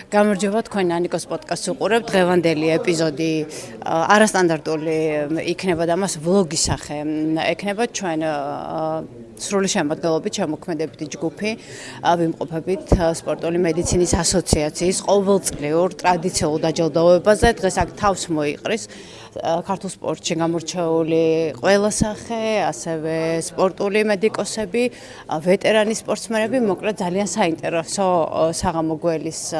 გამარჯობა თქვენ ანიკოს პოდკასტს უყურებთ. დღევანდელი ეპიზოდი არასტანდარტული იქნება და მას ვლოგის სახე ექნება. ჩვენ სრული შემოქმედებით შემოქმედებითი ჯგუფი ვიმყოფებით სპორტული მედიცინის ასოციაციის ყოველწლიურ ტრადიციულ დაჯილდოებაზე. დღეს აქ თავს მოიყრის ქართულ სპორტში გამორჩეული ყველა სახე, ასევე სპორტული მედიკოსები, ვეტერანი სპორტსმენები, მოკლედ ძალიან საინტერესო საღამო გველის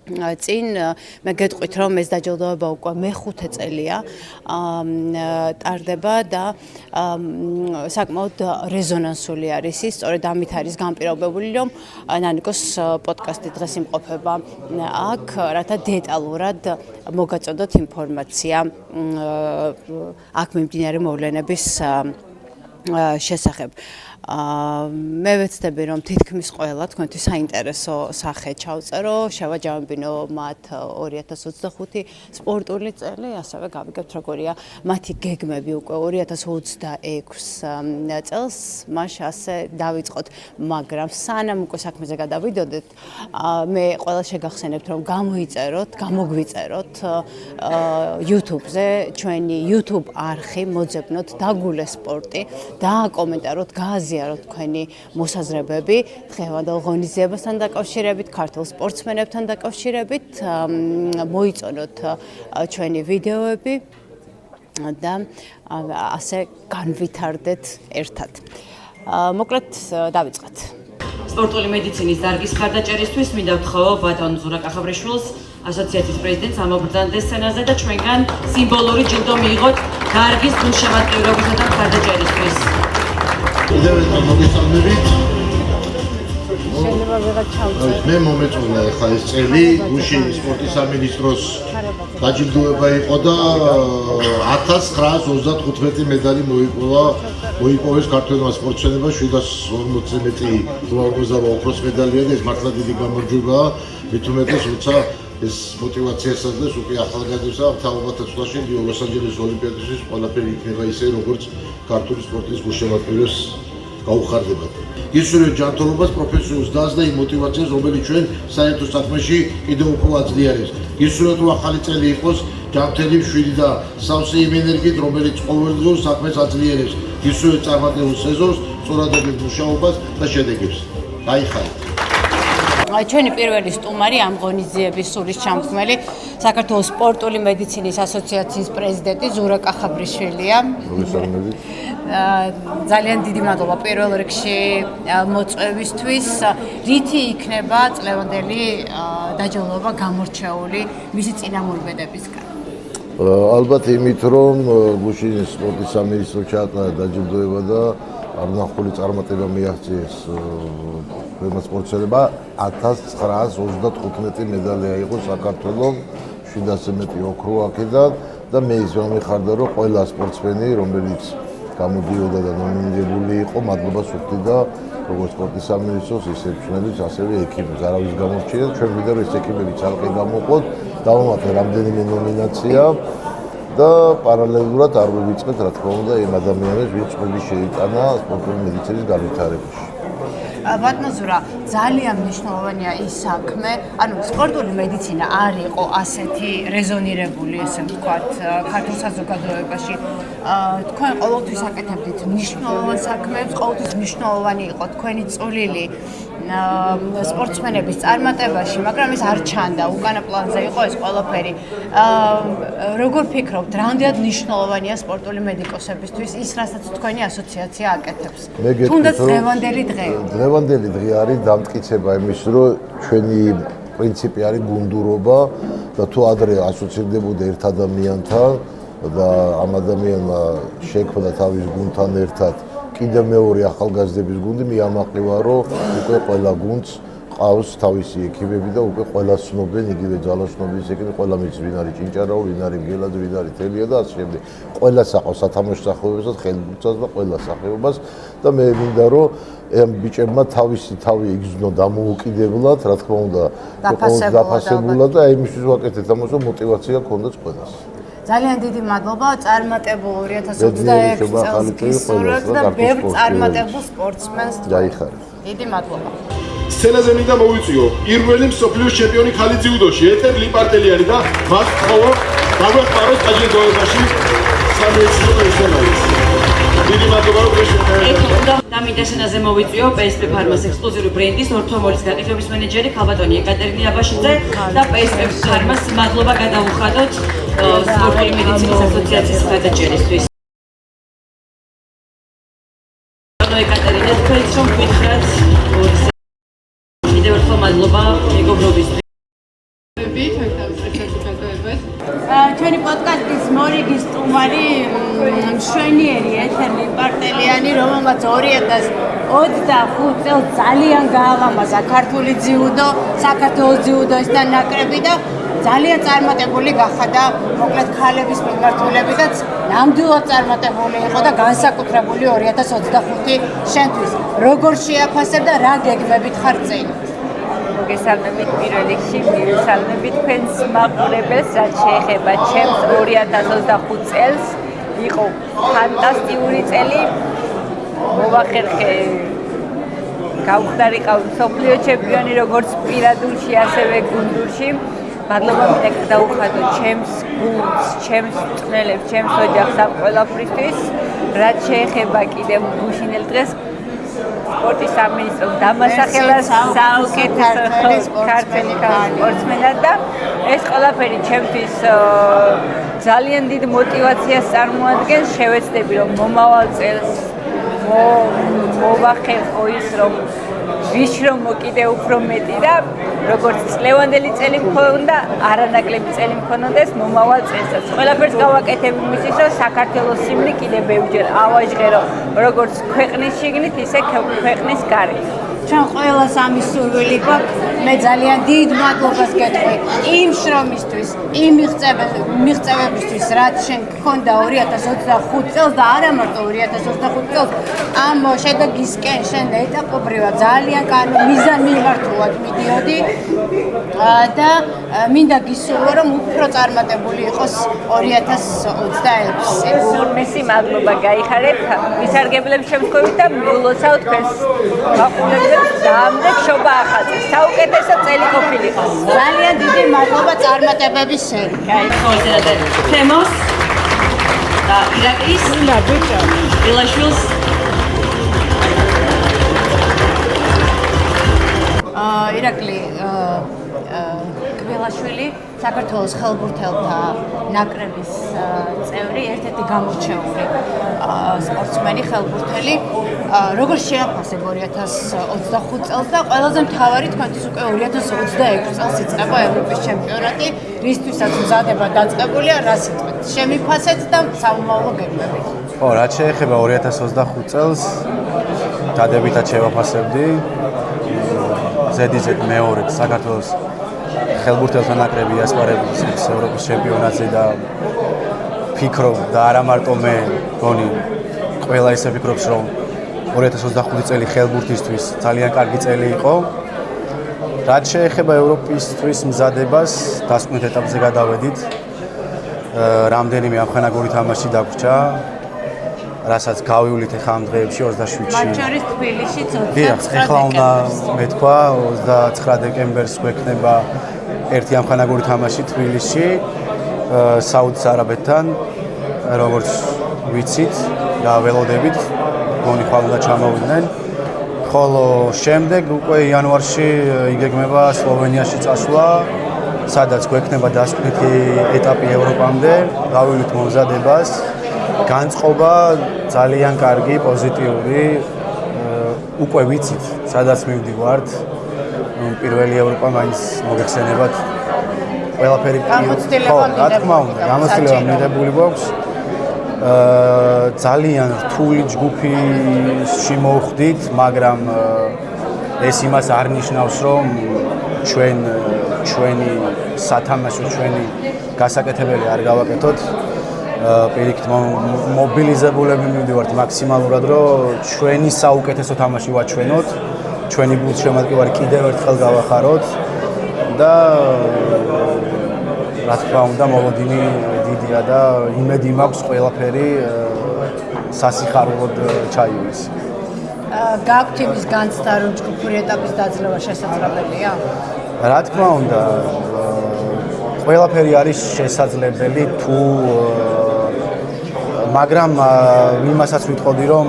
წინ მე გეტყვით რომ ეს დაჯილდოება უკვე მე-5 წელია ტარდება და საკმაოდ რეზონანსული არის ის, სწორედ ამით არის განპირობებული რომ ნანიკოს პოდკასტი დღეს იმყოფება აქ, რათა დეტალურად მოგაწოდოთ ინფორმაცია აქ მიმდინარე მოვლენების შესახებ. მე ვეცდები რომ თითქმის ყველა თქვენთვის საინტერესო სახე ჩავწერო, შევაჯამებინო მათ 2025 სპორტული წელი, ასევე გავიგებთ როგორია მათი გეგმები უკვე 2026 წელს, მას ასე დავიწყოთ, მაგრამ სანამ უკვე საქმეზე გადავიდოდეთ, მე ყველა შეგახსენებთ რომ გამოგვიწეროთ YouTube-ზე ჩვენი YouTube არხი, მოძებნოთ დაგულე სპორტი, დააკომენტაროთ, გააზიაროთ თქვენი მოსაზრებები დღევანდელ ღონისძიებასთან დაკავშირებით, ქართულ სპორტსმენებთან დაკავშირებით, მოიწონოთ ჩვენი ვიდეოები და ასე განვითარდეთ ერთად. მოკლედ დავიწყოთ. სპორტული მედიცინის დარგის მხარდაჭერისთვის მინდა ვთხოვ ბატონ ზურაკ ახაბრიშვილს, ასოციაციის პრეზიდენტს ამობრძანდეს სცენაზე და ჩვენგან სიმბოლური ჯილდო მიიღოთ დარგის გულშემატკივრობისა და მხარდაჭერისთვის. კიდევ ერთხელ მოგესალმებით. შეიძლება ვიღაც ჩავწეროთ. მე მომეწონა ახლა ეს წელი, გუშინ სპორტის სამინისტროს დაჯილდოება იყო და 1935 медали მოიპოვეს ქართველმა სპორტსმენებმა, 740 მეტი უაღრესობა ოქროს медаლია და ეს მართლა დიდი გამარჯვებაა, მით უმეტეს როცა ეს მოტივაცია სცადდეს უკვე ახალგაზრდებსა თავობათა წლებში ლოს-ანჯელეს ოლიმპიადისთვის ყველაფერი იქნება ისე როგორც ქართული სპორტის გულშემატკივრებს გაუხარდებათ. ისურვებთ ჯანმრთელობას, პროფესიულს დასს და იმ მოტივაციას, რომელიც ჩვენ საერთო საქმეში კიდევ უფრო აძლიერებს. ისურვებთ რომ ახალი წელი იყოს ჯანმრთელი, მშვიდი და სავსე იმ ენერგიით, რომელიც ყოველდღიურ საქმეს აძლიერებს. ისურვებთ წარმატებულ სეზონს, სწორადების მუშაობას და შედეგებს. გაიხარეთ. ჩვენი პირველი სტუმარი ამ ღონისძიების სულის ჩამქმნელი საქართველოს სპორტული მედიცინის ასოციაციის პრეზიდენტი ზურაკ ახაბრიშვილია. ძალიან დიდი მადლობა პირველ რიგში მოწვევისთვის. რითი იქნება წლევანდელი დაჯილდოება გამორჩეული მისი წინამორბედებისგან? ალბათ იმით რომ გუშინ სპორტის სამინისტრო ჩაატარა დაჯილდოება და არნახული წარმატება მიაღწიეს ყველა სპორტსმენებმა 1935 медаლი აიღო საქართველოს 700 მეტი ოქრო აქედან და მე ის ვამეხარდა რომ ყველა სპორტსმენი რომელიც გამოდიოდა და ნომინირებული იყო მადლობას ვუხდი და როგორც სპორტის სამინისტროს ისე ჩვენთვის ასევე ექიმებს არავის გამორჩიეთ ჩვენ ვიდა რომ ეს ექიმები ცალკე გამოყოთ დავამატე რამდენიმე ნომინაცია და პარალელურად არ ვიწყეთ რა თქმა უნდა იმ ადამიანებს ვინც ყველი შეიტანა სპორტული მედიცინის განვითარებაში. ბატონო ზურა, ძალიან მნიშვნელოვანია ის საქმე, ანუ სპორტული მედიცინა არ იყო ასეთი რეზონირებული, ესე ვთქვათ, ქართულ საზოგადოებაში. თქვენ ყოველთვის აკეთებდით მნიშვნელოვან საქმეებს, ყოველთვის მნიშვნელოვანი იყო თქვენი წვლილი სპორტსმენების წარმატებაში, მაგრამ ეს არ ჩანდა, უკანა პლანზე იყო ეს ყველაფერი. როგორ ფიქრობთ, რამდენად მნიშვნელოვანია სპორტული მედიკოსებისთვის ის, რასაც თქვენი ასოციაცია აკეთებს? თუნდაც დღევანდელი დღე. დღევანდელი დღე არის დამტკიცება იმის, რომ ჩვენი პრინციპი არის გუნდურობა და თუ ადრე ასოცირდებოდა ერთ ადამიანთან და ამ ადამიანმა შექმნა თავის გუნდთან ერთად კიდევ მეორე ახალგაზრდების გუნდი, მე ამაყივა რომ უკვე ყველა გუნდს ყავს თავისი ექიმები და უკვე ყველა ცნობენ იგივე ძალოსნობის ექიმი, ყველა მის ვინ არის ჭინჭარაო, ვინ არის გელაძე, ვინ არის თელია და ასე შემდეგ. ყველას აყავს სათამაშო სახეობებსაც, ხელბურთსაც და ყველა სახეობას და მე მინდა რომ ამ ბიჭებმა თავისი თავი იგრძნო დამოუკიდებლად, რა თქმა უნდა, დაფასებულად და იმისთვის ვაკეთეთ ამას, რომ მოტივაცია გქონდეთ ყველას. ძალიან დიდი მადლობა წარმატებულ 2026 წელს გისურვებთ და ბევრ წარმატებულ სპორტსმენს. გაიხარეთ. დიდი მადლობა. სცენაზე მინდა მოვიწვიო პირველი მსოფლიოს ჩემპიონი ხალი ძიუდოში ეთერ ლიპარტელიანი და მას ხოლო დაგვეხმაროს დაჯილდოებაში სამეცნიერო პერსონალის. დიდი მადლობა რომ შეგვიძლია. და მინდა სცენაზე მოვიწვიო PSP Pharma's ექსკლუზიური ბრენდის ორთომოლის გაკეთების მენეჯერი ქალბატონი ეკატერინე აბაშიძე და PSP Pharma's მადლობა გადაუხადოთ სპორტული მედიცინის ასოციაციის მხარდაჭერისთვის. ეკატერინე, თქვენს რომ გითხრათ კიდევ ერთხელ მადლობა მეგობრობისთვის. ჩვენი პოდკასტის მორიგი სტუმარი მშვენიერი ეთერ ლიპარტელიანი, რომელმაც 2025 წელს ძალიან გაალამაზა ქართული ძიუდო, საქართველოს ძიუდოისთან ნაკრები და ძალიან წარმატებული გახადა მოკლედ ქალების მიმართულებითაც ნამდვილად წარმატებული იყო და განსაკუთრებული 2025 შენთვის. როგორ შეაფასებ და რა გეგმებით ხარ წინ? მოგესალმებით პირველ რიგში, მივესალმებით თქვენს მაყურებელს, რაც შეეხება ჩემს 2025 წელს. იყო ფანტასტიკური წელი. მოვახერხე გავხდარიყავ მსოფლიო ჩემპიონი როგორც პირადულში, ასევე გუნდურში. მადლობა მინდა გადაუხადო ჩემს გუნდს, ჩემს მწვრთნელებს, ჩემს ოჯახს ამ ყველაფრისთვის. რაც შეეხება კიდევ გუშინელ დღეს სპორტის სამინისტრომ დამასახელა საუკეთესო ქართველი სპორტსმენად და ეს ყველაფერი ჩემთვის ძალიან დიდ მოტივაციას წარმოადგენს. შევეცდები რომ მომავალ წელს მოვახერხო ის რომ ვიშრომო კიდევ უფრო მეტი და როგორც წლევანდელი წელი მქონდა, არანაკლები წელი მქონოდეს მომავალ წელსაც. ყველაფერს გავაკეთებ იმისთვის, რომ საქართველოს სიმნი კიდევ ბევრჯერ ავაჟღერო, როგორც ქვეყნის შიგნით, ისე ქვეყნის გარეთ. ჩვენ ყველას ამის სურვილი გვაქვს. მე ძალიან დიდ მადლობას გეტყვი იმ შრომისთვის, იმ მიღწევებისთვის, რაც შენ გქონდა 2025 წელს და არა მარტო 2025 წელს, ამ შედეგისკენ შენ ეტაპობრივად ძალიან მიზანმიმართულად მიდიოდი და მინდა გისურვო, რომ უფრო წარმატებული იყოს 2026. მესი მადლობა გაიხარეთ. ვისარგებლებ შემთხვევით და მიულოცავ თქვენს მაყურებლებს დაამდექშობა ახალწელს. საუკეთესო წელი ყოფილიყო. ძალიან დიდი მადლობა წარმატებების შენ. გაიხსოვეთ თემოს და ირაკლის ილაშვილს ირაკლი კბილაშვილი საქართველოს ხელბურთელთა ნაკრების წევრი, ერთ-ერთი გამორჩეული სპორტსმენი, ხელბურთელი. როგორ შეაფასებ 2025 წელს და ყველაზე მთავარი თქვენთვის უკვე 2026 წელს იწყება ევროპის ჩემპიონატი, რისთვისაც მზადება დაწყებულია, რა სიტყვით შემიფასეთ და სამომავლო გეგმებით. რაც შეეხება 2025 წელს, დადებითად შევაფასებდი. ზედიზედ მეორედ საქართველოს ხელბურთელთა ნაკრები ასპარეზობს ევროპის ჩემპიონატზე და ფიქრობ და არა მარტო მე, გონი ყველა ისე ფიქრობს, რომ 2025 წელი ხელბურთისთვის ძალიან კარგი წელი იყო. რაც შეეხება ევროპისთვის მზადებას, დასკვნით ეტაპზე გადავედით. რამდენიმე ამხანაგური თამაში დაგვრჩა, რასაც გავივლით ახლა ამ დღეებში 27-ში. მათ შორის თბილისში 29 ახლა უნდა მეთქვა 29 დეკემბერს გვექნება ერთი ამხანაგური თამაში თბილისში საუდის არაბეთთან, როგორც ვიცით და ველოდებით გონი ხვალ უნდა ჩამოვიდნენ. ხოლო შემდეგ უკვე იანვარში იგეგმება სლოვენიაში წასვლა, სადაც გვექნება დასკვნითი ეტაპი ევროპამდე, გავივლით მომზადებას. განწყობა ძალიან კარგი, პოზიტიური, უკვე ვიცით, სადაც მივდივართ. პირველი ევროპა მაინც მოგეხსენებათ. ყველაფერი რა თქმა უნდა, გამოცდილება მიღებული გვაქვს. ძალიან რთული ჯგუფში მოვხდით, მაგრამ ეს იმას არ ნიშნავს, რომ ჩვენი სათამაშო, ჩვენი გასაკეთებელი არ გავაკეთოთ. პირიქით მობილიზებულები მივდივართ მაქსიმალურად, რომ ჩვენი საუკეთესო თამაში ვაჩვენოთ, ჩვენი გულშემატკივარი კიდევ ერთხელ გავახაროთ და რა თქმა უნდა მოლოდინი დიდია და იმედი მაქვს ყველაფერი სასიხარულოდ ჩაივლის. გაქვთ იმის განცდა, რომ ჯგუფური ეტაპის დაძლევა შესაძლებელია? რა თქმა უნდა, ყველაფერი არის შესაძლებელი თუ მაგრამ იმასაც ვიტყოდი, რომ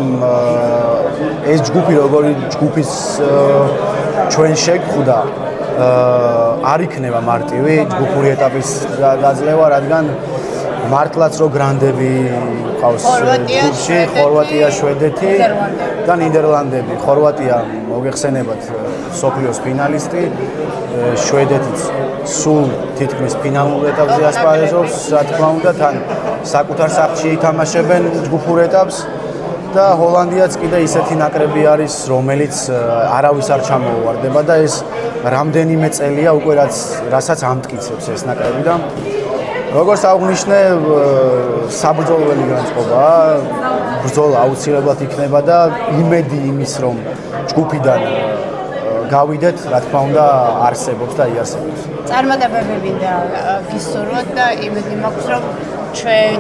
ეს ჯგუფი როგორი ჯგუფის ჩვენ შეგვხვდა არ იქნება მარტივი ჯგუფური ეტაპის დაძლევა, რადგან მართლაც რო გრანდები ყავს ჯგუფში, ხორვატია, შვედეთი და ნიდერლანდები. ხორვატია მოგეხსენებათ მსოფლიოს ფინალისტი, შვედეთიც სულ თითქმის ფინალურ ეტაპზე ასპარეზობს, რა თქმა უნდა, თან საკუთარ სახლში ითამაშებენ ჯგუფურ ეტაპს და ჰოლანდიაც კიდე ისეთი ნაკრები არის, რომელიც არავის არ ჩამოუვარდება და ეს რამდენიმე წელია უკვე რასაც ამტკიცებს ეს ნაკრები და როგორც აღნიშნე, საბრძოლველი განწყობაა, ბრძოლა აუცილებლად იქნება და იმედი იმის, რომ ჯგუფიდან გავიდეთ, რა თქმა უნდა, არსებობს და იარსებობს. წარმატებები მინდა გისურვოთ და იმედი მაქვს, რომ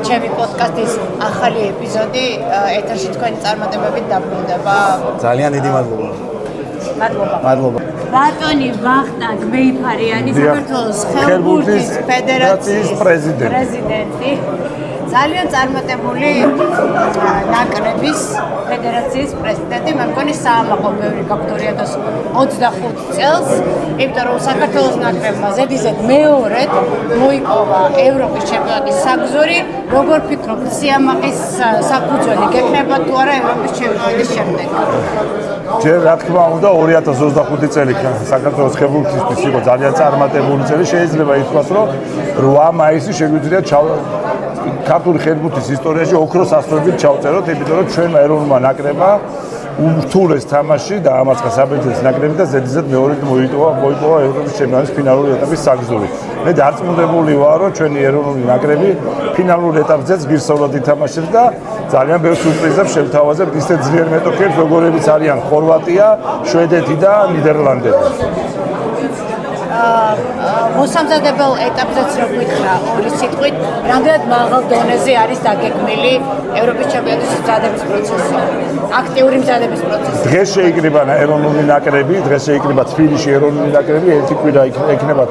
ჩემი პოდკასტის ახალი ეპიზოდი ეთერში თქვენი წარმატებებით დაბრუნდება. ძალიან დიდი მადლობა. მადლობა. ბატონი ვახტანგ მეიფარიანი, საქართველოს ხელბურთის ფედერაციის პრეზიდენტი. ძალიან წარმატებული ნაკრების ფედერაციის პრეზიდენტი, მე მგონი საამაყო ბევრი გაქვთ 2025 წელს, იმიტომ რომ საქართველოს ნაკრებმა ზედიზედ მეორედ მოიპოვა ევროპის ჩემპიონატის საგზური. როგორ ფიქრობთ, სიამაყის საფუძველი გექნება თუ არა ევროპის ჩემპიონატის შემდეგ? ჯერ რა თქმა უნდა 2025 წელი საქართველოს ხელბურთისთვის იყო ძალიან წარმატებული წელი. შეიძლება ითქვას, რომ 8 მაისი შეგვიძლია ქართული ხელბურთის ისტორიაში ოქროს ასოებით ჩავწეროთ, იმიტომ რომ ჩვენმა ეროვნულმა ნაკრებმა ურთულეს თამაში და ამაწყა საბერძნეთის ნაკრები და ზედიზედ მეორედ მოიპოვა ევროპის ჩემპიონატის ფინალური ეტაპის საგზური. მე დარწმუნებული ვარ, რომ ჩვენი ეროვნული ნაკრები ფინალურ ეტაპზეც ღირსეულად ითამაშებს და ძალიან ბევრ სურპრიზებს შევთავაზებთ ისეთ ძლიერ მეტოქეებს, როგორებიც არიან ხორვატია, შვედეთი და ნიდერლანდები. მოსამზადებელ ეტაპზეც რო გითხრა ორი სიტყვით, რამდენად მაღალ დონეზე არის დაგეგმილი ევროპის ჩემპიონატის მზადების პროცესი, აქტიური მზადების პროცესი? დღეს შეიკრიბა ეროვნული ნაკრები, დღეს შეიკრიბა თბილისში ეროვნული ნაკრები, ერთი კვირა იქნება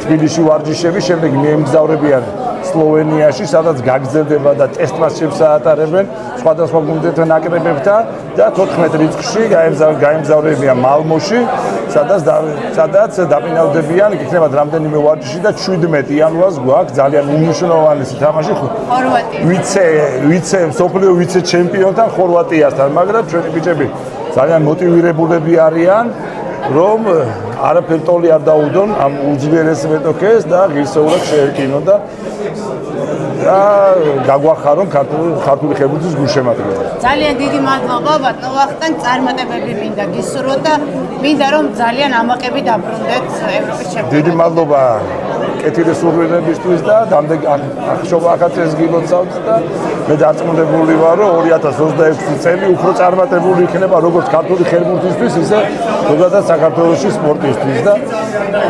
თბილისში ვარჯიშები, შემდეგ მიემგზავრებიან სლოვენიაში, სადაც გაგრძელდება და ტესტ მატჩებს აატარებენ სხვადასხვა გუნდებთან ნაკრებებთან და 14 რიცხვში გაემგზავრებიან მალმოში, სადაც დაფინალდებიან, იქნებათ რამდენიმე ვარჯიში და 17 იანვარს გვაქვს ძალიან უმნიშვნელოვანესი თამაში ვიცე მსოფლიო ვიცე ჩემპიონთან ხორვატიასთან, მაგრამ ჩვენი ბიჭები ძალიან მოტივირებულები არიან, რომ არაფერ ტოლი არ დაუდონ ამ უძლიერეს მეტოქეს და ღირსეულად შეერკინონ და გაგვახარონ ქართული ხელბურთის გულშემატკივრება. ძალიან დიდი მადლობა ბატონ ვახტანგ, წარმატებები მინდა გისურვოთ და მინდა რომ ძალიან ამაყები დაბრუნდეთ ევროპის ჩემპიონატში. დიდი მადლობა კეთილი სურვილებისთვის და დამდეგი ახშობა ახაც გილოცავთ და მე დარწმუნებული ვარ, რომ 2026 წელი უფრო წარმატებული იქნება როგორც ქართული ხელბურთისთვის, ისე ზოგადად საქართველოში სპორტისთვის და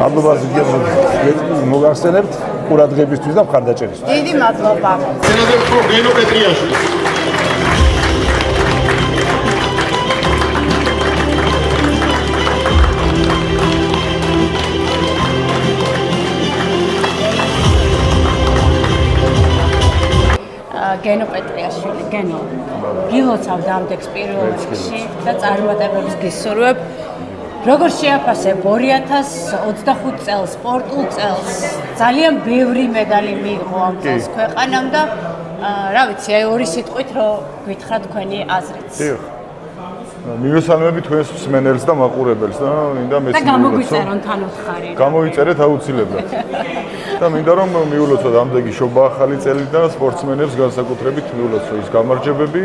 მადლობა მოგახსენებთ ყურადღებისთვის და მხარდაჭერისთვის. დიდი მადლობა. სენატორ გენო პეტრიაშვილი. გენო პეტრიაშვილი, გენო. გილოცავ დამდეგს პირველ რიგში და წარმატებებს გისურვებ. როგორ შეაფასებ 2025 წელს, სპორტულ წელს? ძალიან ბევრი медаლი მიიღო ამ წელს ქვეყანამ და რა ვიცი, აი ორი სიტყვით რო გითხრა თქვენი აზრით. მივესალმები თქვენს მსმენელს და მაყურებელს და მინდა მეც და გამოგვიწერონ თან უთხარი. გამოიწერეთ აუცილებლად. და მინდა რომ მიულოცოთ ამდენი შობა ახალი წელი და სპორტსმენებს განსაკუთრებით მიულოცო ის გამარჯვებები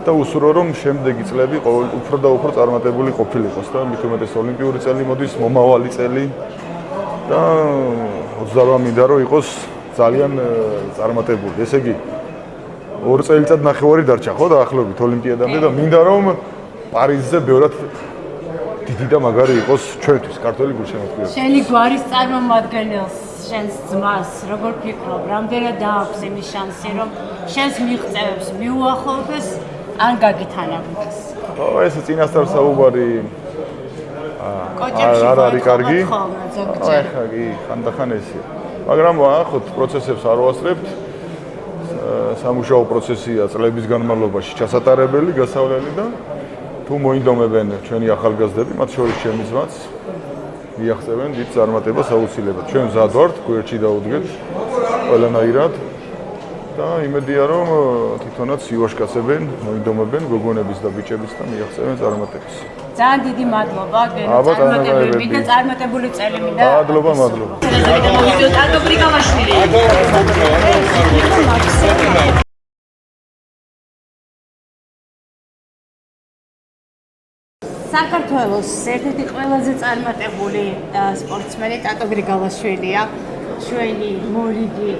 და უსურო რომ შემდეგი წლები უფრო და უფრო წარმატებული ყოფილიყოს და მით უმეტეს ოლიმპიური წელი მოდის, მომავალი წელი და 28 მინდა რომ იყოს ძალიან წარმატებული. ესე იგი 2 წელიწად ნახევარი დარჩა ხო დაახლოებით ოლიმპიადამდე და მინდა რომ პარიზზე ბევრად დიდი და მაგარი იყოს ჩვენთვის ქართული გულშემატკივრება. შენი გვარის წარმომადგენელს, შენს ძმას, როგორ ფიქრობ, რამდენად დააქვს იმის შანსი, რომ შენს მიღწევებს მიუახლოვდეს ან გაგითანაბრდეს? ეს წინასწარ საუბარი არ არის კარგი. ახლა კი ხანდახან ესეა. მაგრამ ახოთ პროცესებს არ ვასწრებთ. სამუშაო პროცესია წლების განმავლობაში ჩასატარებელი, გასავლელი და თუ მოინდომებენ ჩვენი ახალგაზრდები, მათ შორის ჩემი ძმაც მიაღწევენ დიდ წარმატებას აუცილებლად. ჩვენ მზად ვართ, გვერდში დავუდგეთ ყველანაირად და იმედია რომ თვითონაც ივაშკაცებენ, მოინდომებენ გოგონების და ბიჭების და მიაღწევენ წარმატებას. ძალიან დიდი მადლობა, წარმატებები და წარმატებული წელი მინდა. მადლობა. მოვიდოთ ატო გრიგალაშვილი. საქართველოს ერთ-ერთი ყველაზე წარმატებული სპორტსმენი ტატო გრიგალაშვილია. ჩვენი მორიგი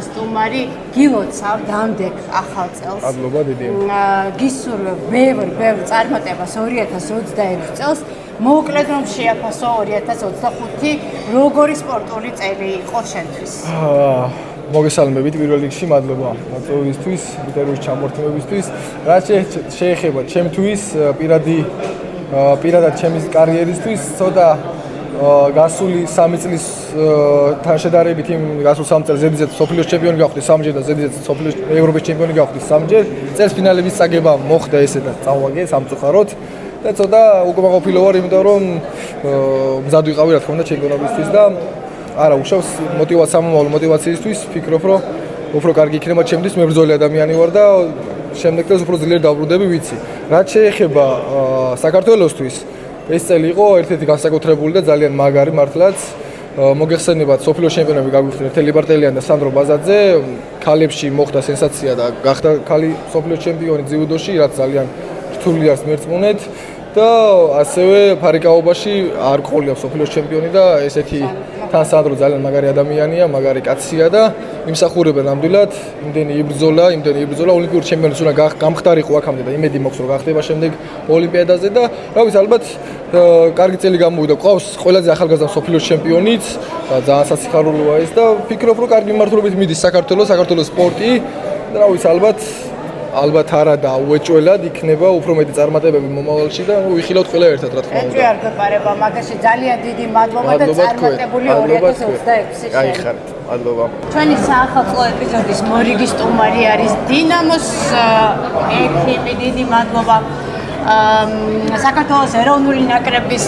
სტუმარი გილოცავ დამდეგ ახალ წელს. მადლობა დიდი. გისურვებ ბევრ წარმატებას 2026 წელს. მოუკლედ რომ შეაფასო 2025 როგორი სპორტული წელი იყო შენთვის. მოგესალმებით პირველ რიგში, მადლობა მოწვევისთვის, ინტერვიუს ჩამორთმევისთვის. რაც შეეხება ჩემთვის პირადად ჩემი კარიერისთვის, ცოტა გასული 3 წლის თან შედარებით იმ გასულ 3 წელს ზედიზედ სოფლიოს ჩემპიონი გავხდი 3-ჯერ და ზედიზედ სოფლიოს ევროპის ჩემპიონი გავხდი 3-ჯერ. წელს ფინალების წაგება მოხდა ესე და წავაგე სამწუხაროდ და ცოტა უკმაყოფილო ვარ, იმიტომ რომ მზად ვიყავი რა თქმა უნდა ჩემპიონობისთვის და არა უშავს მომავალ მოტივაციისთვის ვფიქრობ რომ უფრო კარგი იქნება ჩემთვის, მე ბრძოლი ადამიანი ვარ და შემდეგ წელს უფრო ძლიერ დავბრუნდები ვიცი. რაც შეეხება საქართველოსთვის ეს წელი იყო ერთ-ერთი განსაკუთრებული და ძალიან მაგარი მართლაც. მოგეხსენებათ სოფლიოს ჩემპიონები გაგვიხსნა თელი ბარტელიანი და სანდრო ბაზაძე. ქალებში მოხდა სენსაცია და გახდა ქალი სოფლიოს ჩემპიონი ძიუდოში, რაც ძალიან რთული არის მერწმუნედ და ასევე ფარიკაობაში არ ყოლია სოფლიოს ჩემპიონი და ესეთი თან სანდრო ძალიან მაგარი ადამიანია, მაგარი კაცია და იმსახურებენ ნამდვილად იმდენი იბრძოლა ოლიმპიური ჩემპიონიც უნდა გამხდარიყო აქამდე და იმედი მაქვს რომ გახდება შემდეგ ოლიმპიადაზე და რა ვიცი ალბათ კარგი წელი გამოვიდა. ყავს ყველაზე ახალგაზრდა სოფლიოს ჩემპიონიც და ძალიან სასიხარულოა ეს და ვფიქრობ რომ კარგი მიმართულებით მიდის საქართველოს სპორტი და რა ვიცი ალბათ არა და უეჭველად იქნება უფრო მეტი წარმატებები მომავალში და ვიხილავთ ყველა ერთად რა თქმა უნდა. ეჭვი არ გეყარება მაგაში ძალიან დიდი მადლობა და წარმატებული 2026 აი ხართ. მადლობა. ჩვენი საახალწლო ეპიზოდის მორიგი სტუმარი არის დინამოს ექიმი, დიდი მადლობა. საქართველოს ეროვნული ნაკრების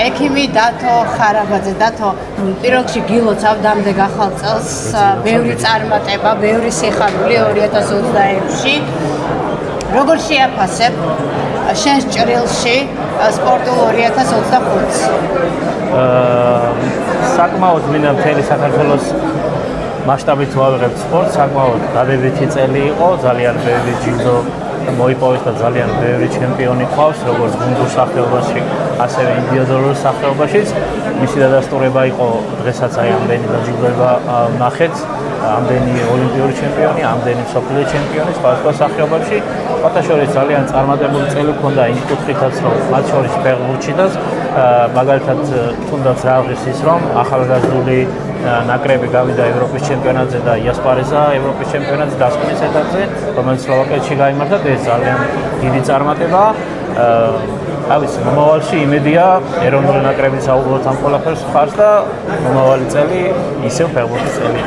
ექიმი დათო ხარაბაძე. დათო, პირველ რიგში გილოცავ დამდეგ ახალ წელს, ბევრი წარმატება, ბევრი სიხარული 2026-ში. როგორ შეაფასებ შენს ჭრილში სპორტულ 2025-ს? საკმაოდ მინდა მთელი საქართველოს მასშტაბით ვავიღებ სპორტს, საკმაოდ დადებითი წელი იყო, ძალიან ბევრი ჯილდო მოიპოვეს და ძალიან ბევრი ჩემპიონი ყავს, როგორც გუნდურ სახეობაში, ასევე ინდივიდუალურ სახეობაშიც. მისი დადასტურება იყო დღესაც აი ამდენი დაჯილდოება ნახეთ, ამდენი ოლიმპიური ჩემპიონი, ამდენი მსოფლიო ჩემპიონი სხვა სახეობაში. ფათაშორის ძალიან წარმატებული წელი ჰქონდა იმ კუთხითაც, რომ მათ შორის ფეხბურთშიც, მაგალითად თუნდაც რაღაც ის რომ ახალგაზრდული ნაკრები გავიდა ევროპის ჩემპიონატზე და იასპარეზა ევროპის ჩემპიონატზე დასკვნის ეტაპზე, რომელიც სლოვაკეთში გაიმართა და ეს ძალიან დიდი წარმატებაა. ავიცი, მომავალში იმედია ეროვნული ნაკრებიც აუგებლად ამ ყველაფერს ხარს და მომავალი წელი ისევ ფეხბურთის წელი.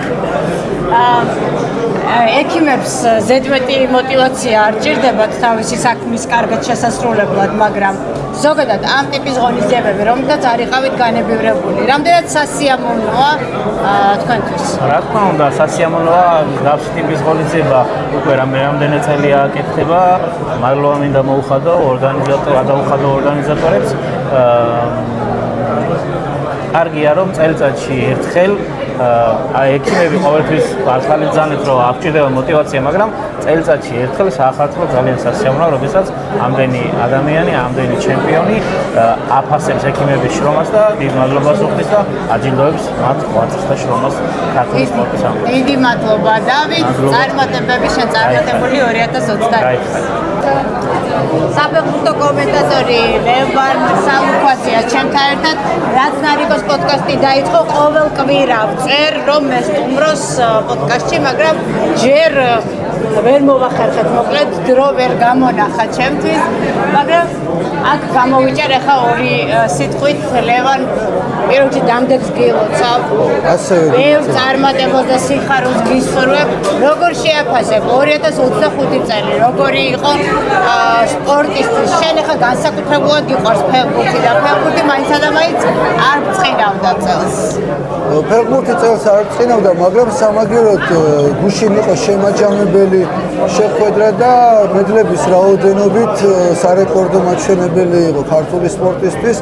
ექიმებს ზედმეტი მოტივაცია არ ჭირდებათ თავისი საქმის კარგად შესასრულებლად, მაგრამ ზოგადად ამ ტიპის ღონისძიებები, რომლითაც არ იყავით განებივრებული, რამდენად სასიამოვნოა თქვენთვის? რა თქმა უნდა, სასიამოვნოა გავსი ტიპის ღონისძიება უკვე რამდენი წელია აკეთდება. მადლობა მინდა მოუხადო ორგანიზატორებს. კარგია რომ წელიწადში ერთხელ ექიმები ყოველთვის ახალი ძალით რომ აღჭირდება მოტივაცია, მაგრამ წელიწადში ერთხელ საახალწლო ძალიან სასიამოვნოა, როდესაც ამდენი ადამიანი, ამდენი ჩემპიონი აფასებს ექიმების შრომას და დიდ მადლობას უხდის და აჯილდოებს მათ ღვაწლს და შრომას ქართული სპორტის ამ. დიდი მადლობა დავით, წარმატებები შენ წარმატებული 2025. საფეხბურთო კომენტატორი ლევან სალუქვაძეა ჩემთან ერთად, რაც ნარიკოს პოდკასტი დაიწყო ყოველ კვირა. წერ რომ მე სტუმროს პოდკასტში, მაგრამ ჯერ ვერ მოვახერხეთ, მოკლედ დრო ვერ გამონახა ჩემთვის, მაგრამ აქ გამოვიჭერ ახლა ორი სიტყვით ლევან პირველში დამდეგს გილოცავ. ბევრ წარმატებას და სიხარულს გისურვებ. როგორ შეაფასებ 2025 წელი, როგორი იყო სპორტისტის? შენ ახლა განსაკუთრებულად გიყვარს ფეხბურთი და ფეხბურთი მაინც და მაინც არ ბრწყინავდა წელს. ფეხბურთი წელს არ ბრწყინავდა, მაგრამ სამაგიეროდ გუშინ იყო შემაჯამებელი შეხვედრა და მედლების რაოდენობით სარეკორდო მაჩვენებელი იყო ქართული სპორტისთვის.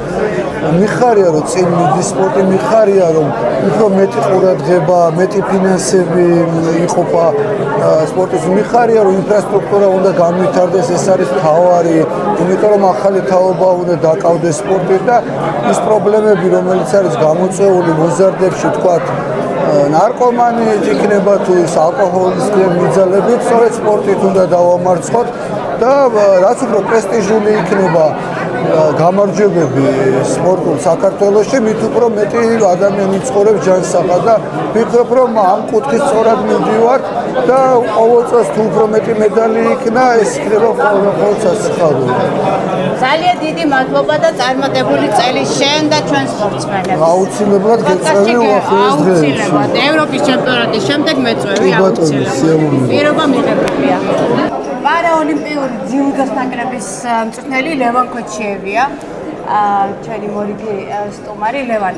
მიხარია რომ წინ მიდის სპორტი, მიხარია რომ უფრო მეტი ყურადღება, მეტი ფინანსები იყოფა სპორტის. მიხარია რომ ინფრასტრუქტურა უნდა განვითარდეს, ეს არის მთავარი, იმიტომ რომ ახალი თაობა უნდა დაკავდეს სპორტი და ის პრობლემები, რომელიც არის გამოწვეული მოზარდებში, თქვათ ნარკომანიით იქნება თუ ის ალკოჰოლისგან მიძალებით, სწორედ სპორტით უნდა დავამარცხოთ და რაც უფრო პრესტიჟული იქნება გამარჯვებები სპორტულ საქართველოში, მით უფრო მეტი ადამიანი ცხოვრობს ჯანსაღად და ვფიქრობ, რომ ამ კუთხით სწორად მივდივართ და ყოველ წელს თუ უფრო მეტი медаლი იქნა, ეს იქნება ყოველ სასიხარული. ძალიან დიდი მადლობა და წარმატებული წელი შენ და ჩვენ სპორტსმენებს. აუცილებლად გეწევი უახლოეს დღეებში. აუცილებლად ევროპის ჩემპიონატის შემდეგ მეწვევი აუცილებლად. პირობა მიღებულია. პარაოლიმპიური ძიუდოს ნაკრების მწვრთნელი ლევან ქოჩიევია. ჩვენი მორიგი სტუმარი ლევან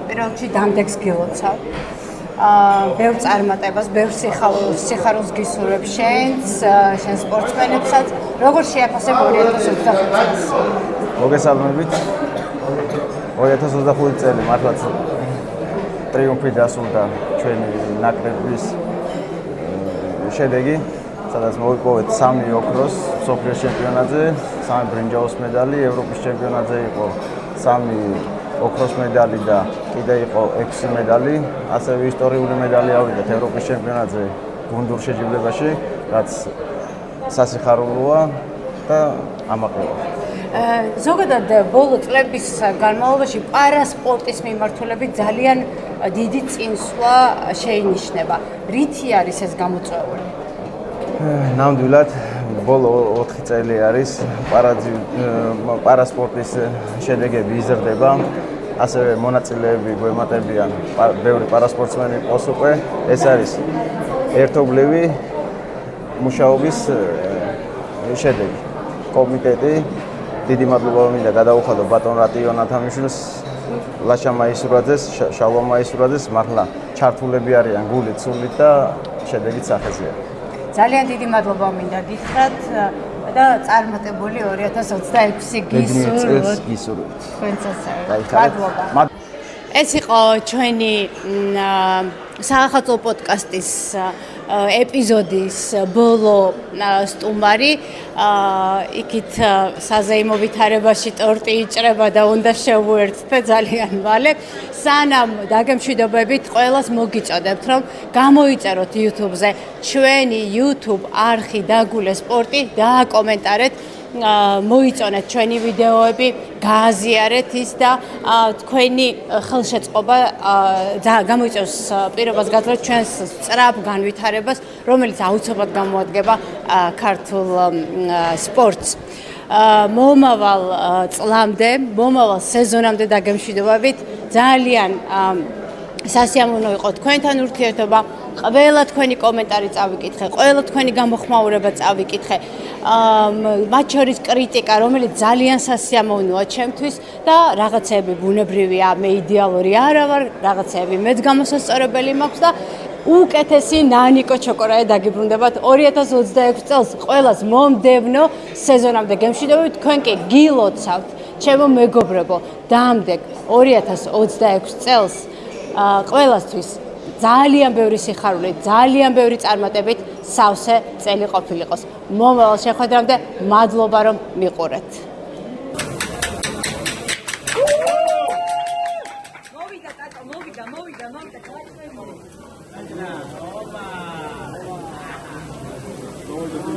პირველ რიგში დამდეგს გილოცავ. ბევრ წარმატებას, ბევრ სიხარულს გისურვებ შენს სპორტსმენებსაც. როგორ შეაფასებ 2025 წელს? მოგესალმებით. 2025 წელი მართლაც ტრიუმფით დასრულდა ჩვენი ნაკრების შედეგი, სადაც მოვიპოვეთ 3 ოქროს მსოფლიოს ჩემპიონატზე, 3 ბრინჯაოს მედალი, ევროპის ჩემპიონატზე იყო 3 ოქროს მედალი და კიდე იყო 6 მედალი, ასევე ისტორიული მედალი ავიდეთ ევროპის ჩემპიონატზე გუნდურ შეჯიბლებაში, რაც სასიხარულოა და ამაყრია. ზოგადად ბოლო წლების განმავლობაში პარასპორტის მიმართულებით ძალიან დიდი წინსვლა შეინიშნება. რითი არის ეს გამოწვეული? ნამდვილად ბოლო 4 წელი არის პარასპორტის შედეგები იზრდება, ასევე მონაწილეები გვემატებიან ბევრი პარასპორტსმენი ყავს უკვე. ეს არის ერთობლივი მუშაობის შედეგი. კომიტეტი დიდი მადლობა მინდა გადაუხადო ბატონ რატიონ ათამიშვილს, ლაშა მაისურაძეს, შალვა მაისურაძეს, მართლა ჩართულები არიან გულით, სულით და შედეგით სახეზეა. ძალიან დიდი მადლობა მინდა გითხრათ და წარმატებული 2026 გისურვოთ. თქვენსაც მადლობა. ეს იყო ჩვენი საახალწლო პოდკასტის ეპიზოდის ბოლო სტუმარი. იქით საზეიმო ვითარებაში ტორტი იჭრება და უნდა შევუერთდეთ ძალიან მალე. სანამ დაგემშვიდობებით, ყველას მოგიწოდებთ, რომ გამოიწეროთ YouTube-ზე ჩვენი YouTube არხი დაგულე სპორტი, დააკომენტარეთ, მოიწონეთ ჩვენი ვიდეოები, გააზიარეთ ის და თქვენი ხელშეწყობა გამოიწევს პირობას გაძლევთ ჩვენს სწრაფ განვითარებას, რომელიც აუცილებლად გამოადგება ქართულ სპორტს. მომავალ წლამდე, მომავალ სეზონამდე დაგემშვიდობებით. ძალიან სასიამოვნო იყო თქვენთან ურთიერთობა. ყველა თქვენი კომენტარი წავიკითხე, ყველა თქვენი გამოხმაურება წავიკითხე. მათ შორის კრიტიკა, რომელიც ძალიან სასიამოვნოა ჩემთვის და რაღაცები ბუნებრივია, მე იდეალური არა ვარ, რაღაცები მეც გამოსასწორებელი მაქვს და უკეთესი ნანიკო ჩოკორაე დაგიბრუნდებათ 2026 წელს. ყველას მომდევნო სეზონამდე გემშვიდობებით, თქვენ კი გილოცავთ, ჩემო მეგობრებო, დამდეგ 2026 წელს ყველასთვის ძალიან ბევრი სიხარული, ძალიან ბევრი წარმატებით სავსე წელი ყოფილიყოს. მომავალ შეხვედრამდე მადლობა რომ მიყურეთ. მოვიდა.